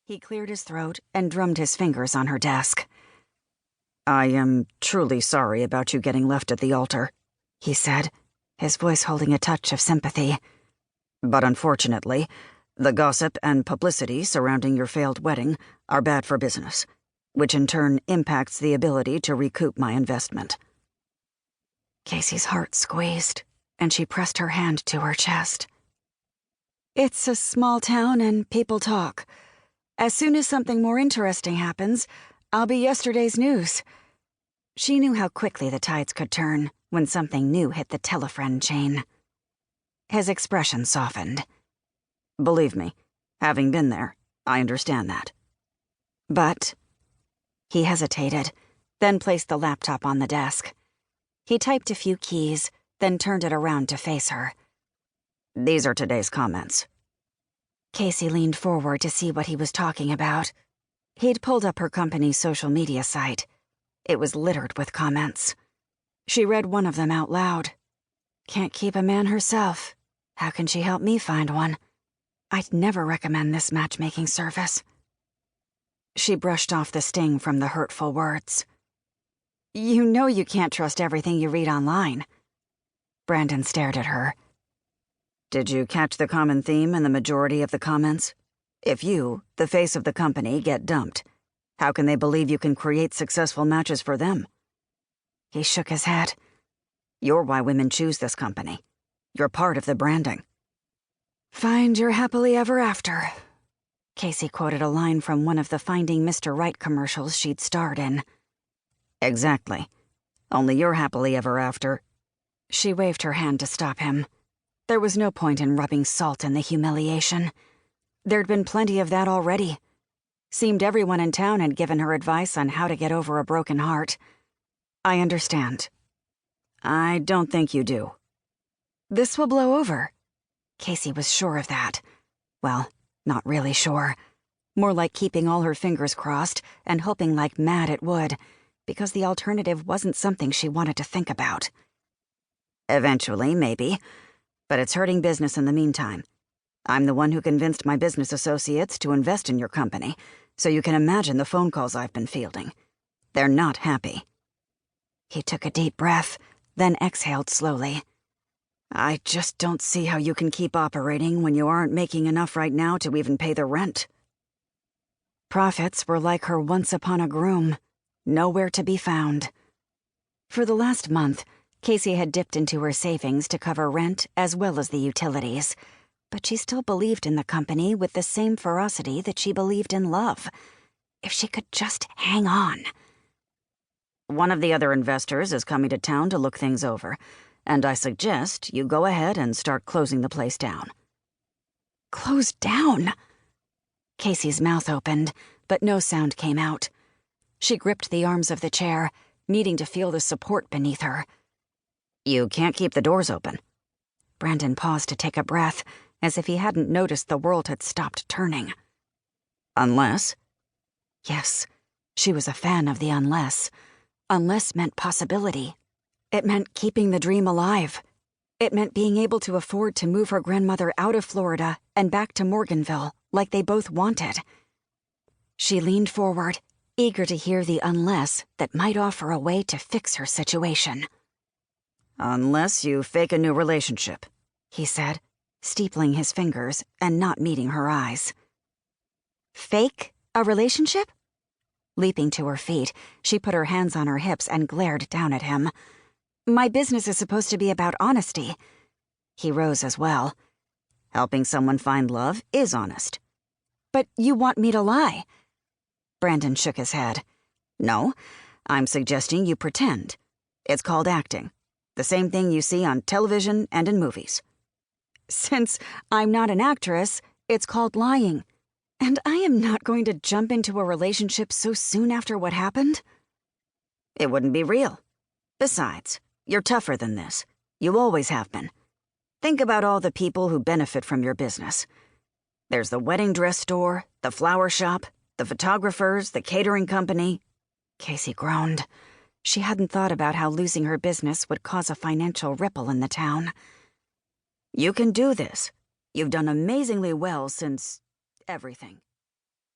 He cleared his throat and drummed his fingers on her desk. "I am truly sorry about you getting left at the altar," he said, his voice holding a touch of sympathy. "But unfortunately, the gossip and publicity surrounding your failed wedding are bad for business, which in turn impacts the ability to recoup my investment." Casey's heart squeezed, and she pressed her hand to her chest. "It's a small town and people talk. As soon as something more interesting happens, I'll be yesterday's news." She knew how quickly the tides could turn when something new hit the telefriend chain. His expression softened. "Believe me, having been there, I understand that." "But—" He hesitated, then placed the laptop on the desk. He typed a few keys, then turned it around to face her. "These are today's comments." Casey leaned forward to see what he was talking about. He'd pulled up her company's social media site. It was littered with comments. She read one of them out loud. "Can't keep a man herself. How can she help me find one? I'd never recommend this matchmaking service." She brushed off the sting from the hurtful words. "You know you can't trust everything you read online." Brandon stared at her. "Did you catch the common theme in the majority of the comments? If you, the face of the company, get dumped, how can they believe you can create successful matches for them?" He shook his head. "You're why women choose this company. You're part of the branding." "Find your happily ever after." Casey quoted a line from one of the Finding Mr. Right commercials she'd starred in. "Exactly. Only you're happily ever after." She waved her hand to stop him. There was no point in rubbing salt in the humiliation. There'd been plenty of that already. Seemed everyone in town had given her advice on how to get over a broken heart. "I understand." "I don't think you do." "This will blow over." Casey was sure of that. Well, not really sure. More like keeping all her fingers crossed and hoping like mad it would, because the alternative wasn't something she wanted to think about. "Eventually, maybe. But it's hurting business in the meantime. I'm the one who convinced my business associates to invest in your company, so you can imagine the phone calls I've been fielding. They're not happy." He took a deep breath, then exhaled slowly. "I just don't see how you can keep operating when you aren't making enough right now to even pay the rent." Profits were like her once upon a groom, nowhere to be found. For the last month, Casey had dipped into her savings to cover rent as well as the utilities, but she still believed in the company with the same ferocity that she believed in love. If she could just hang on. "One of the other investors is coming to town to look things over, and I suggest you go ahead and start closing the place down." "Close down?" Casey's mouth opened, but no sound came out. She gripped the arms of the chair, needing to feel the support beneath her. "You can't keep the doors open." Brandon paused to take a breath, as if he hadn't noticed the world had stopped turning. "Unless?" Yes, she was a fan of the unless. Unless meant possibility. It meant keeping the dream alive. It meant being able to afford to move her grandmother out of Florida and back to Morganville, like they both wanted. She leaned forward, eager to hear the unless that might offer a way to fix her situation. "Unless you fake a new relationship," he said, steepling his fingers and not meeting her eyes. "Fake a relationship?" Leaping to her feet, she put her hands on her hips and glared down at him. "My business is supposed to be about honesty." He rose as well. "Helping someone find love is honest." "But you want me to lie?" Brandon shook his head. "No, I'm suggesting you pretend. It's called acting. The same thing you see on television and in movies." "Since I'm not an actress, it's called lying. And I am not going to jump into a relationship so soon after what happened." "It wouldn't be real. Besides, you're tougher than this. You always have been. Think about all the people who benefit from your business. There's the wedding dress store, the flower shop, the photographers, the catering company." Casey groaned. She hadn't thought about how losing her business would cause a financial ripple in the town. "You can do this. You've done amazingly well since everything."